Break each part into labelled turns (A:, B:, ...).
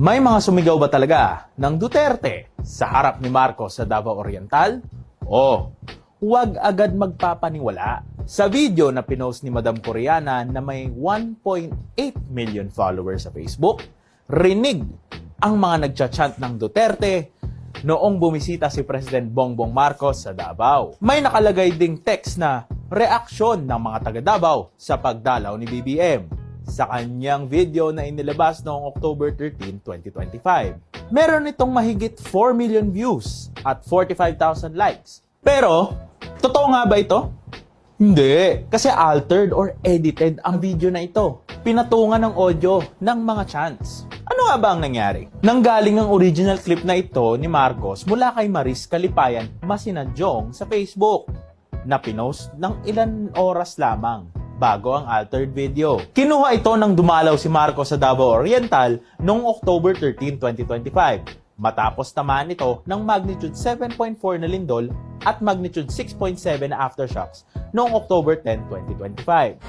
A: May mga sumigaw ba talaga ng Duterte sa harap ni Marcos sa Davao Oriental? O, huwag agad magpapaniwala. Sa video na pinost ni Madam Coriana na may 1.8 million followers sa Facebook, rinig ang mga nagcha-chant ng Duterte noong bumisita si President Bongbong Marcos sa Davao. May nakalagay ding text na reaksyon ng mga taga Davao sa pagdalaw ni BBM sa kanyang video na inilabas noong October 13, 2025. Meron itong mahigit 4 million views at 45,000 likes. Pero, totoo nga ba ito? Hindi, kasi altered or edited ang video na ito. Pinatungan ng audio ng mga chants. Ano nga ba ang nangyari? Nanggaling ang original clip na ito ni Marcos mula kay Maris Calipayan Masinadyong sa Facebook na pinost ng ilan oras lamang bago ang altered video. Kinuha ito nang dumalaw si Marcos sa Davao Oriental noong October 13, 2025. Matapos tamaan ito ng magnitude 7.4 na lindol at magnitude 6.7 na aftershocks noong October 10, 2025.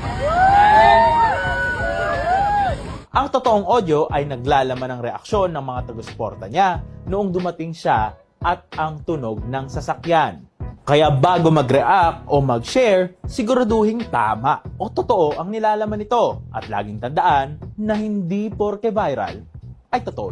A: Ang totoong audio ay naglalaman ng reaksyon ng mga taga-suporta niya noong dumating siya at ang tunog ng sasakyan. Kaya bago mag-react o mag-share, siguraduhin tama o totoo ang nilalaman nito at laging tandaan na hindi porke viral ay totoo.